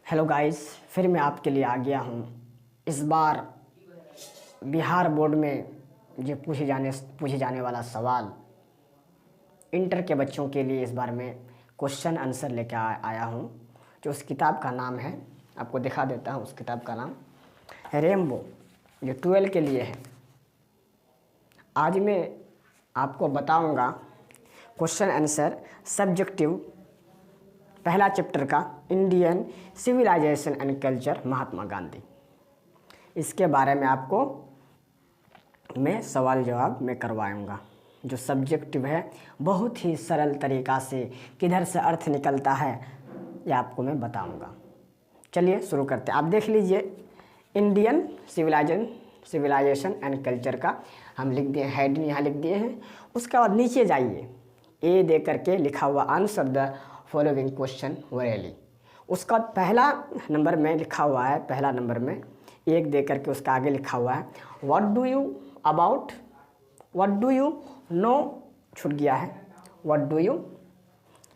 Hello guys, फिर मैं आपके लिए आ गया हूँ। इस बार बिहार बोर्ड में जो पूछे जाने वाला सवाल इंटर के बच्चों के लिए इस बार मैं क्वेश्चन आंसर लेकर आया हूँ। जो उस किताब का नाम है, आपको दिखा देता हूँ। उस किताब का नाम रेम्बो, जो 12 के लिए है। आज मैं आपको बताऊँगा क्वेश्चन आंसर सब्जेक्टिव पहला चैप्टर का Indian civilisation and culture Mahatma Gandhi. इसके बारे में आपको मैं सवाल जवाब में करवाऊँगा। जो सब्जेक्टिव है बहुत ही सरल तरीक़ा से किधर से अर्थ निकलता है ये आपको मैं बताऊँगा। चलिए शुरू करते हैं। आप देख लीजिए, इंडियन सिविलाइजेशन एंड कल्चर का हम लिख दिए, हेड यहाँ लिख दिए हैं। उसके बाद नीचे जाइए, ए दे करके लिखा हुआ answer the following question Vareli. उसका पहला नंबर में लिखा हुआ है, पहला नंबर में एक दे करके उसका आगे लिखा हुआ है व्हाट डू यू नो, छूट गया है। व्हाट डू यू,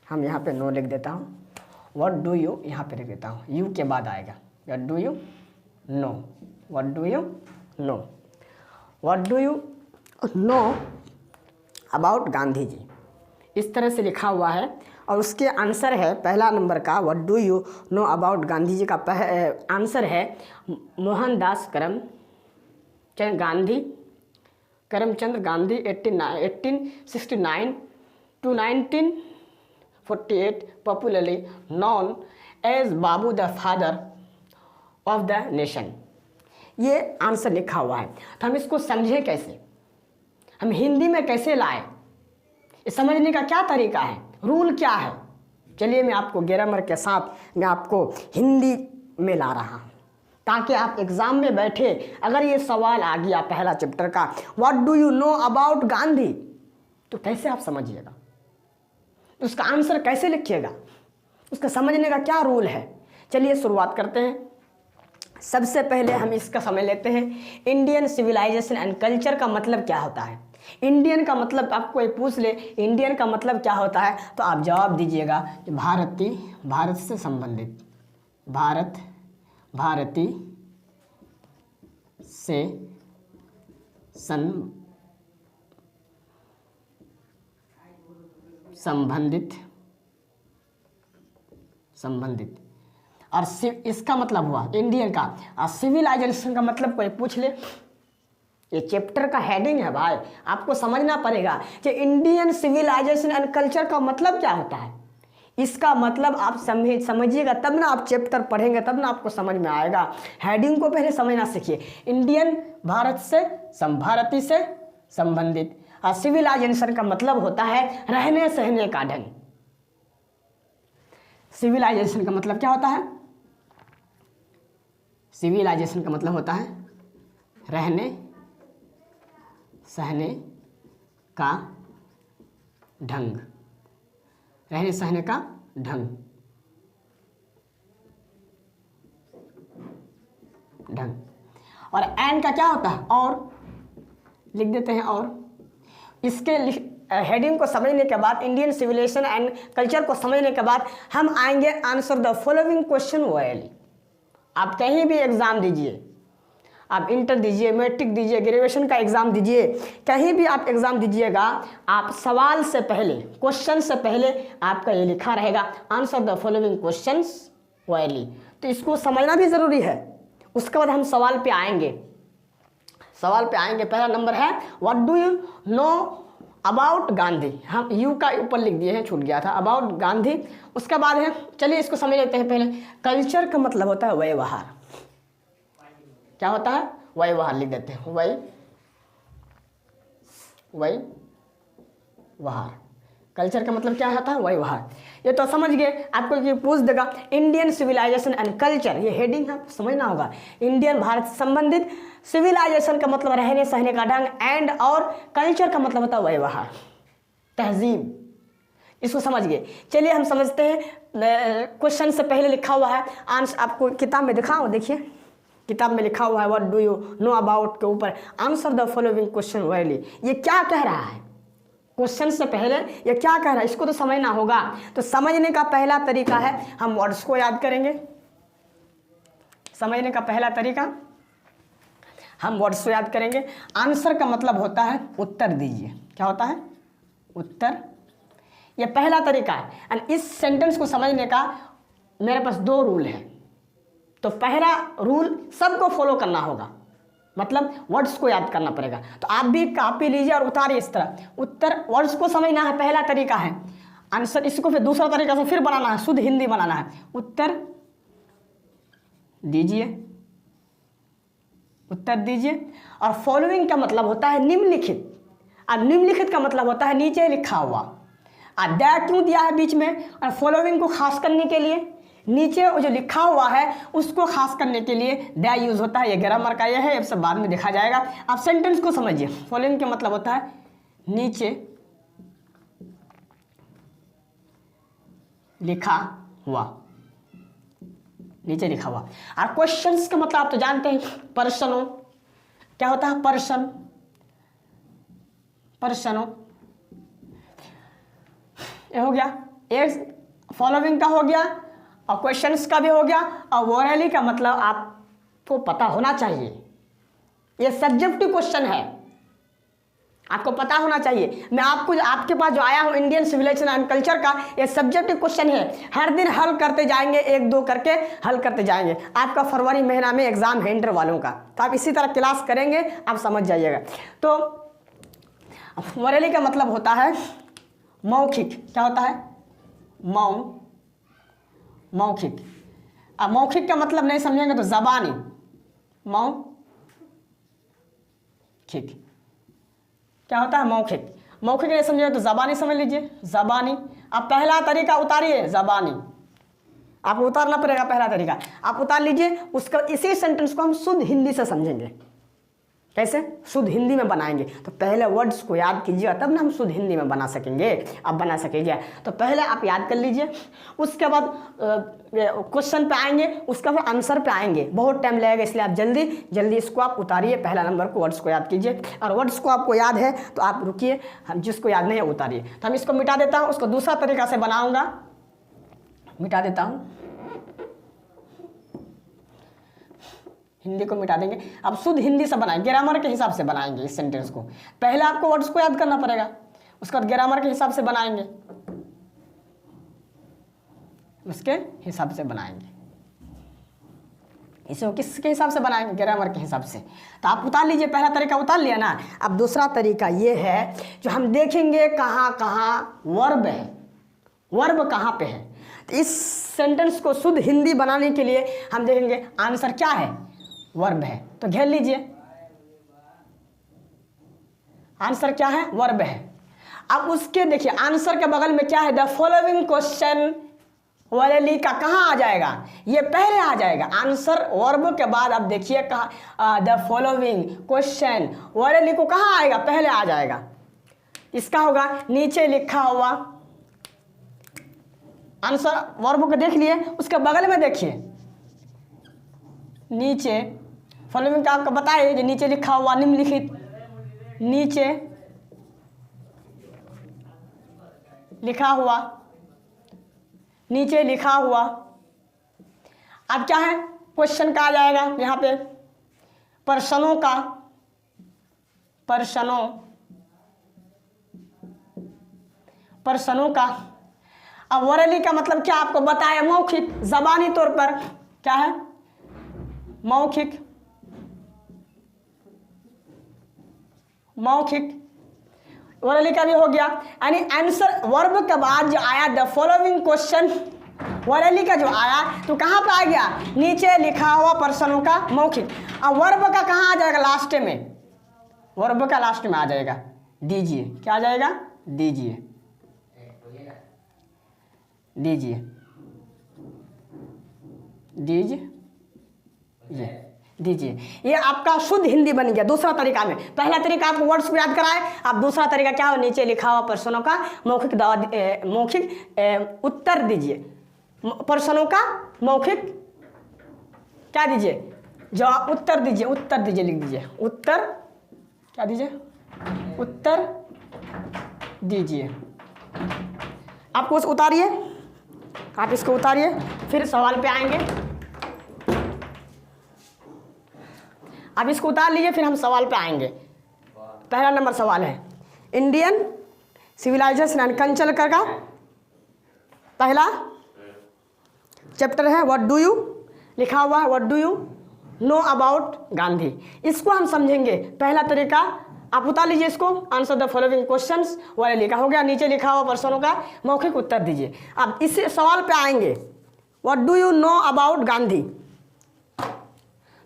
हम यहाँ पे नो लिख देता हूँ। व्हाट डू यू यहाँ पे लिख देता हूँ, यू के बाद आएगा। What do you know, what do you know, what do you know about Gandhi ji, इस तरह से लिखा हुआ है। और उसके आंसर है पहला नंबर का what do you know about Gandhi ji का आंसर है Mohandas Karamchand Gandhi 1869 to 1948, popularly known as Bapu the father of the nation. ये आंसर लिखा हुआ है। तो हम इसको समझें कैसे, हम हिंदी में कैसे लाएं, ये समझने का क्या तरीका है, रूल क्या है। चलिए मैं आपको ग्रामर के साथ मैं आपको हिंदी में ला रहा हूँ, ताकि आप एग्ज़ाम में बैठे अगर ये सवाल आ गया पहला चैप्टर का what do you know about Gandhi, तो कैसे आप समझिएगा, उसका आंसर कैसे लिखिएगा, उसका समझने का क्या रूल है। चलिए शुरुआत करते हैं। सबसे पहले हम इसका समझ लेते हैं इंडियन सिविलाइजेशन एंड कल्चर का मतलब क्या होता है। इंडियन का मतलब आपको कोई पूछ ले इंडियन का मतलब क्या होता है, तो आप जवाब दीजिएगा भारत से संबंधित, भारती से संबंधित। और इसका मतलब हुआ इंडियन का। और सिविलाइजेशन का मतलब कोई पूछ ले, ये चैप्टर का हेडिंग है भाई, आपको समझना पड़ेगा कि इंडियन सिविलाइजेशन एंड कल्चर का मतलब क्या होता है। इसका मतलब आप समझिएगा तब ना आप चैप्टर पढ़ेंगे, तब ना आपको समझ में आएगा। हेडिंग को पहले समझना सीखिए। इंडियन भारती से संबंधित। और सिविलाइजेशन का मतलब होता है रहने सहने का ढंग। सिविलाइजेशन का मतलब क्या होता है, सिविलाइजेशन का मतलब होता है रहने सहने का ढंग, रहने सहने का ढंग। और एंड का क्या होता है, और लिख देते हैं। और इसके हेडिंग को समझने के बाद, इंडियन सिविलाइजेशन एंड कल्चर को समझने के बाद हम आएंगे answer the following question Vareli. आप कहीं भी एग्जाम दीजिए, आप इंटर दीजिए, मैट्रिक दीजिए, ग्रेजुएशन का एग्ज़ाम दीजिए, कहीं भी आप एग्ज़ाम दीजिएगा, आप सवाल से पहले, क्वेश्चन से पहले आपका ये लिखा रहेगा answer the following questions Vareli. तो इसको समझना भी ज़रूरी है। उसके बाद हम सवाल पे आएंगे। पहला नंबर है what do you know about Gandhi. हम यू का ऊपर लिख दिए हैं, छूट गया था, अबाउट गांधी। उसके बाद है, चलिए इसको समझ लेते हैं पहले। कल्चर का मतलब होता है व्यवहार। क्या होता है, व्यवहार लिख देते हैं, व्यवहार। कल्चर का मतलब क्या होता है, व्यवहार। ये तो समझ गए। आपको ये पूछ देगा इंडियन सिविलाइजेशन एंड कल्चर, ये हेडिंग है, समझना होगा। इंडियन भारत से संबंधित, सिविलाइजेशन का मतलब रहने सहने का ढंग, एंड और कल्चर का मतलब होता है व्यवहार, तहजीब। इसको समझ गए। चलिए हम समझते हैं। क्वेश्चन से पहले लिखा हुआ है आंसर, आपको किताब में दिखाओ, देखिए किताब में लिखा हुआ है what do you know about के ऊपर answer the following question Vareli. ये क्या कह रहा है, क्वेश्चन से पहले ये क्या कह रहा है, इसको तो समझना होगा। तो समझने का पहला तरीका है हम वर्ड्स को याद करेंगे। समझने का पहला तरीका, हम वर्ड्स को याद करेंगे। आंसर का मतलब होता है उत्तर दीजिए। क्या होता है? उत्तर। यह पहला तरीका है। एंड इस सेंटेंस को समझने का मेरे पास 2 रूल है। तो पहला रूल सबको फॉलो करना होगा, मतलब वर्ड्स को याद करना पड़ेगा। तो आप भी कॉपी लीजिए और उतारिए इस तरह। उत्तर वर्ड्स को समझना है, पहला तरीका है। आंसर इसको फिर दूसरा तरीका से फिर बनाना है, शुद्ध हिंदी बनाना है। उत्तर दीजिए, उत्तर दीजिए। और फॉलोइंग का मतलब होता है निम्नलिखित, और निम्नलिखित का मतलब होता है नीचे लिखा हुआ। और दैट क्यों दिया है बीच में? और फॉलोइंग को खास करने के लिए, नीचे जो लिखा हुआ है उसको खास करने के लिए दै यूज होता है। ये ग्रामर का ये है, ये सब बाद में देखा जाएगा। आप सेंटेंस को समझिए। फॉलोइंग का मतलब होता है नीचे लिखा हुआ, नीचे लिखा हुआ। और क्वेश्चंस का मतलब आप तो जानते हैं, प्रश्नों। क्या होता है? प्रश्न, प्रश्नों। ये हो गया, एक फॉलोइंग का हो गया और क्वेश्चंस का भी हो गया। और वोरेली का मतलब आपको पता होना चाहिए, ये सब्जेक्टिव क्वेश्चन है, आपको पता होना चाहिए। मैं आपको आपके पास जो आया हूँ इंडियन सिविलाइजेशन एंड कल्चर का, ये सब्जेक्टिव क्वेश्चन है। हर दिन हल करते जाएंगे, 1-2 करके हल करते जाएंगे। आपका फरवरी महीना में एग्जाम है इंटर वालों का, तो आप इसी तरह क्लास करेंगे, आप समझ जाइएगा। तो वोरेली का मतलब होता है मौखिक। क्या होता है? मौखिक। अब मौखिक का मतलब नहीं समझेंगे तो ज़बानी, मौखिक। क्या होता है? मौखिक। मौखिक नहीं समझेंगे तो ज़बानी समझ लीजिए, ज़बानी। अब पहला तरीका उतारिए, ज़बानी। आपको उतारना पड़ेगा पहला तरीका, आप उतार लीजिए। उसका इसी सेंटेंस को हम शुद्ध हिंदी से समझेंगे। कैसे? शुद्ध हिंदी में बनाएंगे। तो पहले वर्ड्स को याद कीजिए, तब ना हम शुद्ध हिंदी में बना सकेंगे। आप बना सकेंगे तो पहले आप याद कर लीजिए, उसके बाद क्वेश्चन पे आएंगे, उसके बाद आंसर पे आएंगे। बहुत टाइम लगेगा, इसलिए आप जल्दी जल्दी इसको आप उतारिए। पहला नंबर को वर्ड्स को याद कीजिए, और वर्ड्स को आपको याद है तो आप रुकिए, हम जिसको याद नहीं है उतारिए। तो हम इसको मिटा देता हूँ, उसको दूसरा तरीका से बनाऊँगा, मिटा देता हूँ। हिंदी को मिटा देंगे, अब शुद्ध हिंदी से बनाएंगे, ग्रामर के हिसाब से बनाएंगे इस सेंटेंस को। पहले आपको वर्ड्स को याद करना पड़ेगा, उसके बाद ग्रामर के हिसाब से बनाएंगे, उसके हिसाब से बनाएंगे। इसे किसके हिसाब से बनाएंगे? ग्रामर के हिसाब से। तो आप उतार लीजिए, पहला तरीका उतार लिया ना। अब दूसरा तरीका ये है जो हम देखेंगे कहाँ कहाँ वर्ब है, वर्ब कहाँ पे है। तो इस सेंटेंस को शुद्ध हिंदी बनाने के लिए हम देखेंगे आंसर क्या है, वर्ब है। तो घेर लीजिए, आंसर क्या है? वर्ब है। अब उसके देखिए आंसर के बगल में क्या है? द फॉलोइंग क्वेश्चन वोरेली का कहाँ आ जाएगा? ये पहले आ जाएगा। आंसर वर्ब के बाद अब देखिए कहाँ, द फॉलोइंग क्वेश्चन वोरेली को कहाँ आएगा? पहले आ जाएगा। इसका होगा नीचे लिखा हुआ। आंसर वर्ब को देख लिए, उसके बगल में देखिए नीचे फॉलोइंग का आपको बताइए, जो नीचे लिखा हुआ निम्नलिखित, नीचे लिखा हुआ, नीचे लिखा हुआ। अब क्या है? क्वेश्चन का आ जाएगा यहाँ पे, प्रश्नों का, प्रश्नों का। अब वोरेली का मतलब क्या आपको बताया? मौखिक, जबानी तौर पर। क्या है? मौखिक, मौखिक। वोरेली का भी हो गया। यानी आंसर वर्ब के बाद जो आया द फॉलोइंग क्वेश्चन, वोरेली का जो आया तो कहाँ पे आ गया? नीचे लिखा हुआ प्रश्नों का, मौखिक। अब वर्ब का कहाँ आ जाएगा? लास्ट में, वर्ब का लास्ट में आ जाएगा दीजिए। क्या आ जाएगा? दीजिए, दीजिए, दीजिए, दीजिए। ये आपका शुद्ध हिंदी बन गया दूसरा तरीका में। पहला तरीका आपको वर्ड्स को याद कराए, अब दूसरा तरीका क्या हो? नीचे लिखा हुआ प्रश्नों का मौखिक मौखिक उत्तर दीजिए। प्रश्नों का मौखिक क्या दीजिए? जवाब, उत्तर दीजिए, उत्तर दीजिए, लिख दीजिए उत्तर। क्या दीजिए? उत्तर दीजिए। आपको उस उतारिए, आप इसको उतारिए, फिर सवाल पे आएंगे। अब इसको उतार लीजिए, फिर हम सवाल पे आएंगे। पहला नंबर सवाल है इंडियन सिविलाइजेशन एंड कल्चर का पहला चैप्टर है व्हाट डू यू, लिखा हुआ है what do you know about Gandhi. इसको हम समझेंगे। पहला तरीका आप उतार लीजिए इसको, आंसर द फॉलोइंग क्वेश्चंस वाले लिखा हो गया, नीचे लिखा हुआ प्रश्नों का मौखिक उत्तर दीजिए। अब इस सवाल पे आएंगे what do you know about Gandhi.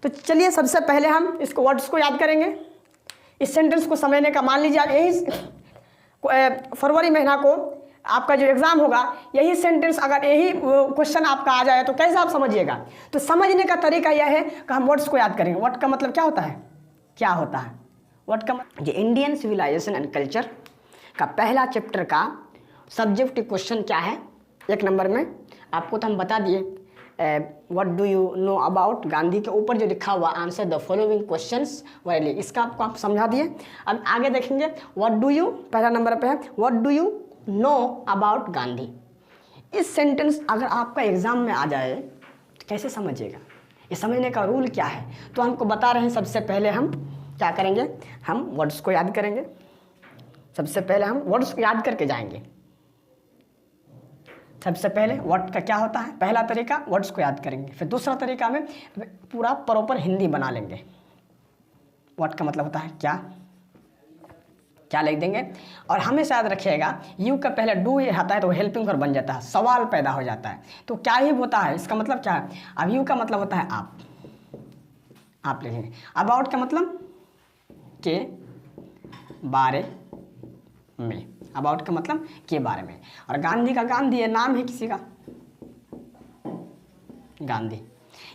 तो चलिए सबसे पहले हम इसको वर्ड्स को याद करेंगे। इस सेंटेंस को समझने का, मान लीजिए आप यही फरवरी महीना को आपका जो एग्ज़ाम होगा, यही सेंटेंस अगर यही क्वेश्चन आपका आ जाए तो कैसे आप समझिएगा। तो समझने का तरीका यह है कि हम वर्ड्स को याद करेंगे। वर्ड का मतलब क्या होता है, क्या होता है वर्ड का मतलब। इंडियन सिविलाइजेशन एंड कल्चर का पहला चैप्टर का सब्जेक्टिव क्वेश्चन क्या है, एक नंबर में आपको तो हम बता दिए what do you know about Gandhi के ऊपर जो लिखा हुआ आंसर द फॉलोइंग क्वेश्चंस वाले, इसका आपको आप समझा दिए। अब आगे देखेंगे व्हाट डू यू, पहला नंबर पे है what do you know about Gandhi. इस सेंटेंस अगर आपका एग्जाम में आ जाए तो कैसे समझिएगा, ये समझने का रूल क्या है। तो हमको बता रहे हैं सबसे पहले हम क्या करेंगे, हम वर्ड्स को याद करेंगे। सबसे पहले हम वर्ड्स को याद करके जाएंगे। सबसे पहले वर्ड का क्या होता है, पहला तरीका वर्ड्स को याद करेंगे। फिर दूसरा तरीका में पूरा प्रॉपर हिंदी बना लेंगे। वर्ड का मतलब होता है क्या, क्या लिख देंगे। और हमेशा याद रखिएगा यू का पहले डू ये आता है तो हेल्पिंग वर्ब बन जाता है, सवाल पैदा हो जाता है। तो क्या ही होता है, इसका मतलब क्या है। अब यू का मतलब होता है आप लिखेंगे। अबाउट का मतलब के बारे में, अबाउट का मतलब के बारे में। और गांधी का, गांधी ये नाम है किसी का, गांधी।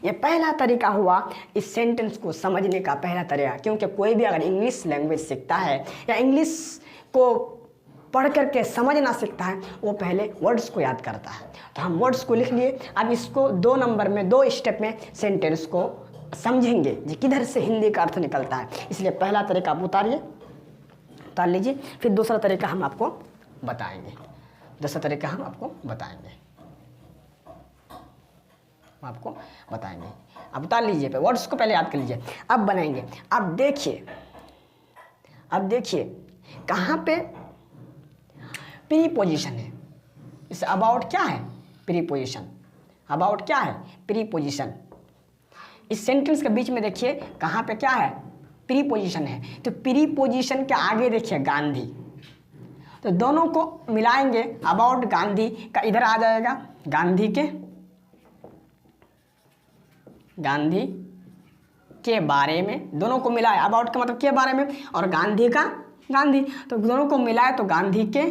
ये पहला तरीका हुआ इस सेंटेंस को समझने का पहला तरीका। क्योंकि कोई भी अगर इंग्लिश लैंग्वेज सीखता है या इंग्लिश को पढ़ करके समझना सीखता है, वो पहले वर्ड्स को याद करता है। तो हम वर्ड्स को लिख लिए। अब इसको 2 नंबर में 2 स्टेप में सेंटेंस को समझेंगे जी किधर से हिंदी का अर्थ निकलता है। इसलिए पहला तरीका आप उतार लीजिए, फिर दूसरा तरीका हम आपको बताएंगे। दूसरा तरीका हम आपको बताएंगे, अब उतार लीजिए, पे वर्ड्स को पहले याद कर लीजिए। अब बनाएंगे। अब देखिए कहाँ पे प्रीपोजिशन है। इस अबाउट क्या है, प्रीपोजिशन। अबाउट क्या है, प्रीपोजिशन। इस सेंटेंस के बीच में देखिए कहाँ पे क्या है, प्रीपोजिशन है। तो प्रीपोजिशन के आगे देखिए गांधी, तो दोनों को मिलाएंगे। अबाउट गांधी का इधर आ जाएगा, गांधी के बारे में, दोनों को मिलाए। अबाउट का मतलब के बारे में और गांधी का गांधी, तो दोनों को मिलाए तो गांधी के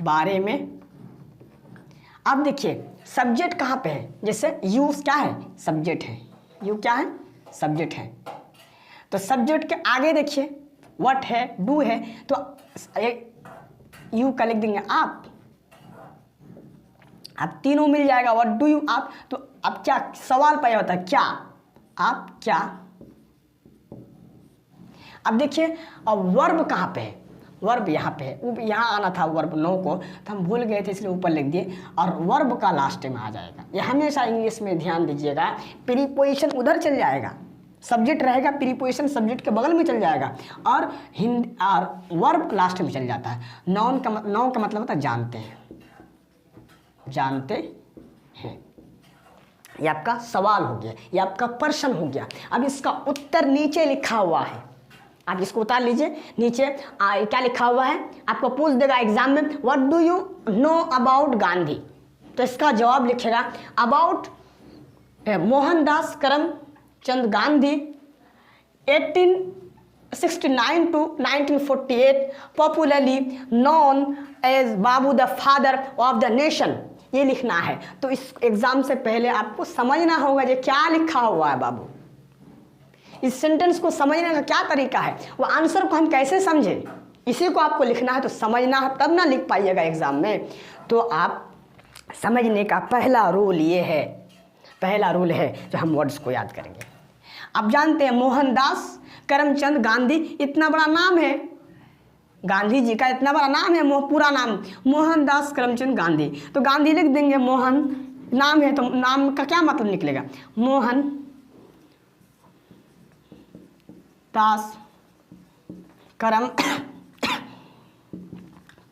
बारे में। अब देखिए सब्जेक्ट कहाँ पे है, जैसे यू क्या है, सब्जेक्ट है। यू क्या है, सब्जेक्ट है। तो सब्जेक्ट के आगे देखिए व्हाट है, डू है, तो यू का लिख देंगे आप। अब तीनों मिल जाएगा, व्हाट डू यू आप। तो अब क्या सवाल पैदा होता है, क्या, आप क्या। अब देखिए अब वर्ब कहाँ पे है, वर्ब यहाँ पे है। यहाँ आना था वर्ब नो को, तो हम भूल गए थे इसलिए ऊपर लिख दिए। और वर्ब का लास्ट में आ जाएगा। ये हमेशा इंग्लिश में ध्यान दीजिएगा, प्रीपोजिशन उधर चल जाएगा, सब्जेक्ट रहेगा, प्रीपोजिशन सब्जेक्ट के बगल में चल जाएगा और वर्ब लास्ट में चल जाता है। नाउन का मतलब होता है जानते हैं। ये आपका सवाल हो गया, ये आपका प्रश्न हो गया। अब इसका उत्तर नीचे लिखा हुआ है, आप इसको उतार लीजिए। नीचे क्या लिखा हुआ है, आपको पूछ देगा एग्जाम में what do you know about Gandhi. तो इसका जवाब लिखेगा about Mohandas Karamchand Gandhi 1869 to 1948 popularly known as Bapu the father of the nation. ये लिखना है। तो इस एग्जाम से पहले आपको समझना होगा ये क्या लिखा हुआ है बाबू। इस सेंटेंस को समझने का क्या तरीका है, वो आंसर को हम कैसे समझें, इसी को आपको लिखना है। तो समझना है तब ना लिख पाइएगा एग्जाम में। तो आप समझने का पहला रूल है जो हम वर्ड्स को याद करेंगे। आप जानते हैं मोहनदास करमचंद गांधी इतना बड़ा नाम है, गांधी जी का इतना बड़ा नाम है, पूरा नाम मोहनदास करमचंद गांधी। तो गांधी लिख देंगे, मोहन नाम है तो नाम का क्या मतलब निकलेगा? मोहन दास करम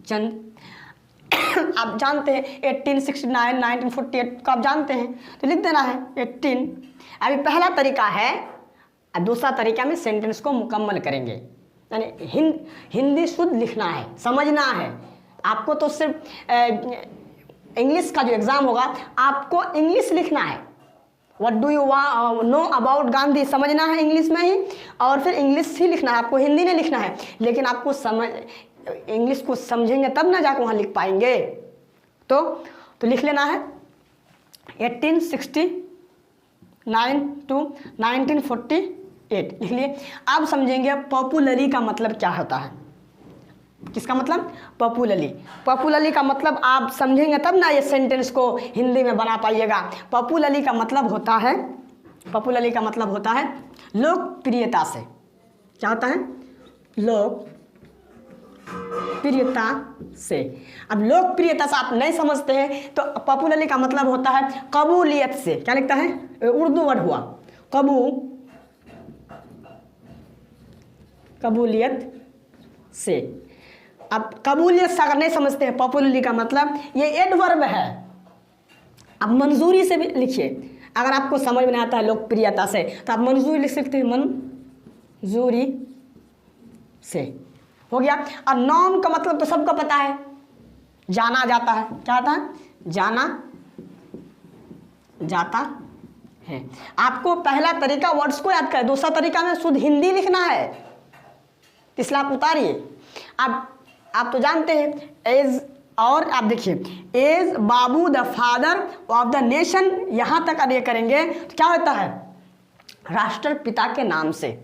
चंद। आप जानते हैं 1869 1948 को आप जानते हैं, तो लिख देना है 18। अभी पहला तरीका है, अब दूसरा तरीका में सेंटेंस को मुकम्मल करेंगे, यानी हिंदी शुद्ध लिखना है, समझना है आपको। तो सिर्फ इंग्लिश का जो एग्ज़ाम होगा आपको इंग्लिश लिखना है। What do you know about Gandhi समझना है इंग्लिश में ही, और फिर इंग्लिश ही लिखना है, आपको हिंदी नहीं लिखना है। लेकिन आपको इंग्लिश को समझेंगे तब ना जाकर वहाँ लिख पाएंगे। तो लिख लेना है 1869 to 1948 लिख लिए। अब समझेंगे पॉपुलरली का मतलब क्या होता है। किसका मतलब? पॉपुलरली। पॉपुलरली का मतलब आप समझेंगे तब ना ये सेंटेंस को हिंदी में बना पाइएगा। पॉपुलरली का मतलब होता है, पॉपुलरली का मतलब होता है लोकप्रियता से। क्या होता है? लोकप्रियता से। अब लोकप्रियता से आप नहीं समझते हैं तो पॉपुलरली का मतलब होता है कबूलियत से। क्या लिखता है? उर्दू वर्ड हुआ कबूलियत से। अब कबूलियत से अगर नहीं समझते हैं पॉपुलरली का मतलब, ये एडवर्ब है। अब मंजूरी से भी लिखिए। अगर आपको समझ में नहीं आता है लोकप्रियता से तो आप मंजूरी लिख सकते हैं, मंजूरी से। हो गया। और नाउन का मतलब तो सबको पता है, जाना जाता है। क्या होता है? जाना जाता है। आपको पहला तरीका वर्ड्स को याद करें, दूसरा तरीका में शुद्ध हिंदी लिखना है। इसलिए आप उतारिए। आप तो जानते हैं एज, और आप देखिए as Bapu the father of the nation, यहां तक अगर ये करेंगे तो क्या होता है? राष्ट्रपिता के नाम से।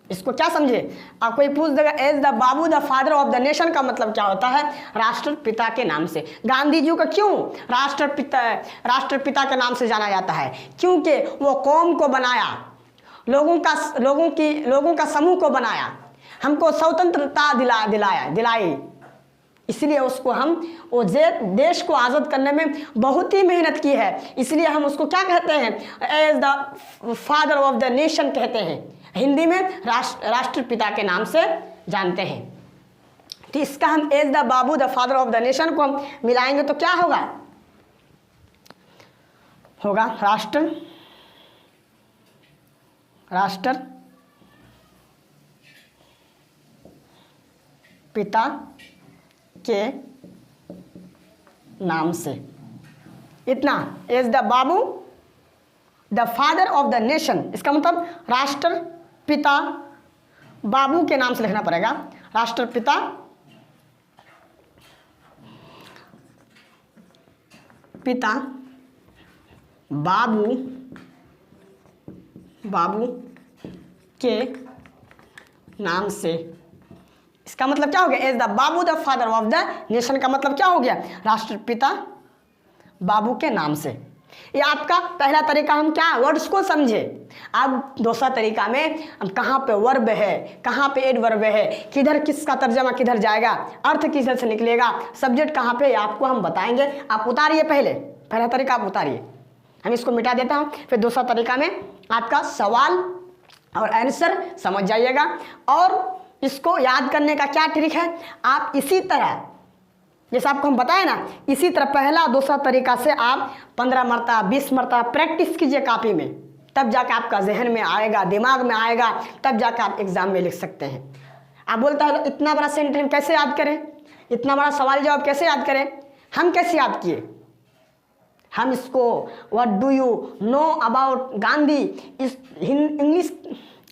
इसको क्या समझे? आप कोई पूछ देगा as the Bapu the father of the nation का मतलब क्या होता है? राष्ट्रपिता के नाम से। गांधी जी को क्यों राष्ट्रपिता के नाम से जाना जाता है? क्योंकि वो कौम को बनाया, लोगों का समूह को बनाया, हमको स्वतंत्रता दिलाई। इसलिए उसको वो देश को आज़ाद करने में बहुत ही मेहनत की है। इसलिए हम उसको क्या कहते हैं? As the father of the nation कहते हैं। हिंदी में राष्ट्रपिता के नाम से जानते हैं। तो इसका हम as the Bapu the father of the nation को हम मिलाएंगे तो क्या होगा? राष्ट्र पिता के नाम से। इतना as the Bapu the father of the nation, इसका मतलब राष्ट्रपिता बाबू के नाम से लिखना पड़ेगा। राष्ट्रपिता बाबू के नाम से। इसका मतलब क्या हो गया? As the Bapu the father of the nation का मतलब क्या हो गया? राष्ट्रपिता बाबू के नाम से। ये आपका पहला तरीका, हम क्या वर्ड्स को समझे। अब दूसरा तरीका में हम कहाँ पे वर्ब है, कहाँ पे एडवर्ब है, किधर किसका तर्जमा किधर जाएगा, अर्थ किधर से निकलेगा, सब्जेक्ट कहाँ पे, आपको हम बताएंगे। आप उतारिए पहला तरीका आप उतारिए, हम इसको मिटा देता हूँ। फिर दूसरा तरीका में आपका सवाल और आंसर समझ जाइएगा। और इसको याद करने का क्या ट्रिक है? आप इसी तरह जैसे आपको हम बताए ना, इसी तरह पहला दूसरा तरीका से आप 15 मरतबा 20 मरतबा प्रैक्टिस कीजिए कॉपी में, तब जाकर आपका जहन में आएगा, दिमाग में आएगा, तब जाकर आप एग्जाम में लिख सकते हैं। आप बोलता है इतना बड़ा सेंटेंस कैसे याद करें, इतना बड़ा सवाल जवाब कैसे याद करें? हम कैसे याद किए? हम इसको what do you know about Gandhi इस इंग्लिश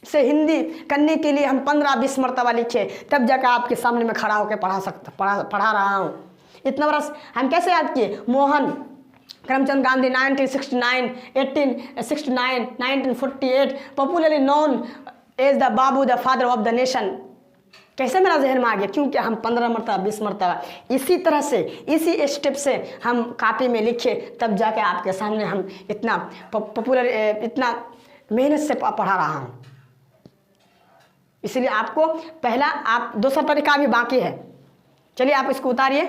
से हिंदी करने के लिए हम 15-20 मरतबा लिखे, तब जाकर आपके सामने में खड़ा होकर पढ़ा रहा हूँ। इतना बड़ा हम कैसे याद किए? Mohan Karamchand Gandhi 1869 1869 1948 popularly known as the Bapu the father of the nation. कैसे मेरा जहन में आ गया? क्योंकि हम 15 मरतबा 20 मरतबा इसी तरह से इसी स्टेप से हम कॉपी में लिखे, तब जाके आपके सामने हम इतना पॉपुलर इतना मेहनत से पढ़ा रहा हूँ। इसलिए आपको पहला आप दूसरा तरीका भी बाकी है। चलिए आप इसको उतारिए।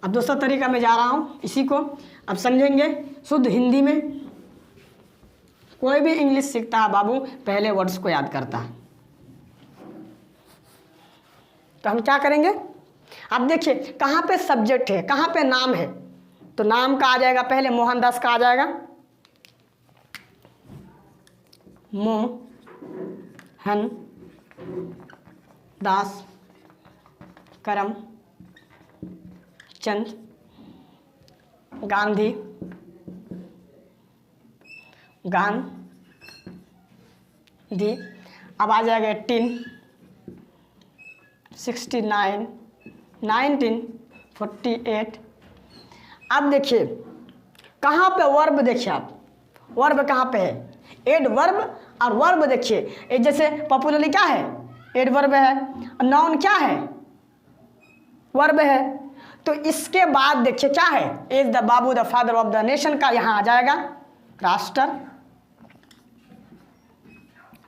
अब दूसरा तरीका मैं जा रहा हूँ, इसी को अब समझेंगे शुद्ध हिंदी में। कोई भी इंग्लिश सीखता है बाबू पहले वर्ड्स को याद करता है। तो हम क्या करेंगे, अब देखिए कहाँ पे सब्जेक्ट है, कहाँ पे नाम है। तो नाम का आ जाएगा पहले मोहनदास का आ जाएगा, मोहन दास करमचंद गांधी, गांधी। अब आ जाएगा 1869, 1948। अब देखिए कहाँ पे वर्ब, देखिए आप वर्ब कहाँ पे है, एड वर्ब और वर्ब। देखिए ये जैसे पॉपुलरली क्या है, एड वर्ब है, नाउन क्या है, वर्ब है। तो इसके बाद देखिए क्या है, is the Bapu the father of the nation का यहाँ आ जाएगा राष्ट्र,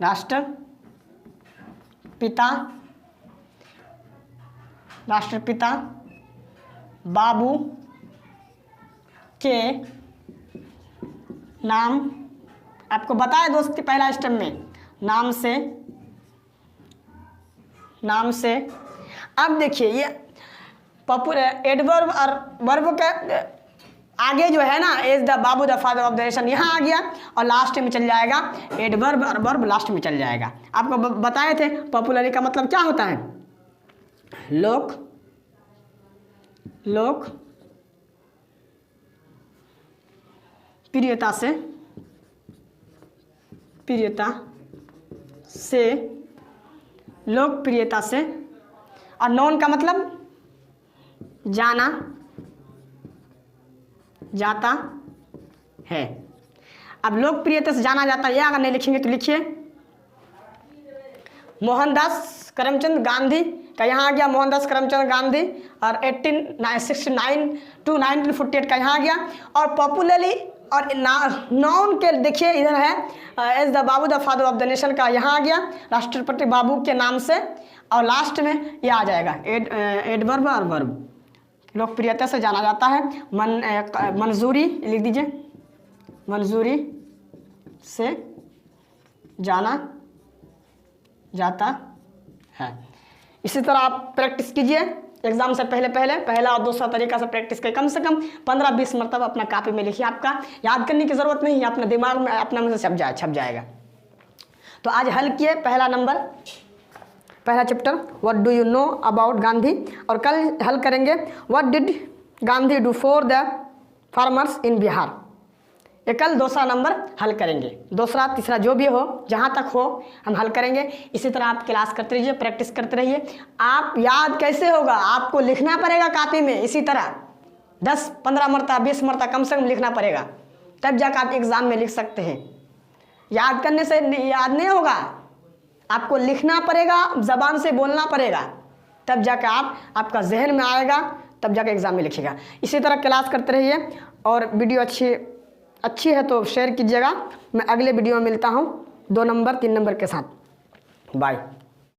राष्ट्र पिता, राष्ट्रपिता बाबू के नाम। आपको बताया दोस्त कि पहला स्टेप में नाम से, नाम से। अब देखिए ये एडवर्ब और वर्ब के आगे जो है ना, is the Bapu the father of the nation यहाँ आ गया, और लास्ट में चल जाएगा एडवर्ब और वर्ब लास्ट में चल जाएगा। आपको बताए थे पॉपुलरी का मतलब क्या होता है, लोक, लोक प्रियता से, प्रियता से, लोकप्रियता से। और नॉन का मतलब जाना जाता है। अब लोकप्रियता से जाना जाता है, यह अगर नहीं लिखेंगे तो लिखिए मोहनदास करमचंद गांधी का यहाँ आ गया, मोहनदास करमचंद गांधी। और 1869 to 1948 का यहाँ आ गया। और पॉपुलरली और नाउन के देखिए इधर है as the Bapu the father of the nation का यहाँ आ गया, राष्ट्रपति बाबू के नाम से। और लास्ट में ये आ जाएगा एडवर्ब और वर्ब, लोकप्रियता से जाना जाता है। मंजूरी लिख दीजिए, मंजूरी से जाना जाता है। इसी तरह आप प्रैक्टिस कीजिए एग्जाम से पहला और दूसरा तरीका से प्रैक्टिस करें। कम से कम 15-20 मरतबा अपना कापी में लिखिए। आपका याद करने की ज़रूरत नहीं है, अपने दिमाग में अपना में से छप जाएगा। तो आज हल किए पहला नंबर, पहला chapter what do you know about Gandhi. और कल हल करेंगे what did Gandhi do for the farmers in Bihar. ये कल दूसरा नंबर हल करेंगे, दूसरा तीसरा जो भी हो, जहाँ तक हो हम हल करेंगे। इसी तरह आप क्लास करते रहिए, प्रैक्टिस करते रहिए। आप याद कैसे होगा, आपको लिखना पड़ेगा कापी में। इसी तरह 10-15 मरतबा 20 मरतबा कम से कम लिखना पड़ेगा, तब जाकर आप एग्ज़ाम में लिख सकते हैं। याद करने से याद नहीं होगा, आपको लिखना पड़ेगा, ज़बान से बोलना पड़ेगा, तब जाकर आपका जहन में आएगा, तब जाकर एग्ज़ाम में लिखिएगा। इसी तरह क्लास करते रहिए। और वीडियो अच्छी है तो शेयर कीजिएगा। मैं अगले वीडियो में मिलता हूँ 2 नंबर 3 नंबर के साथ। बाय।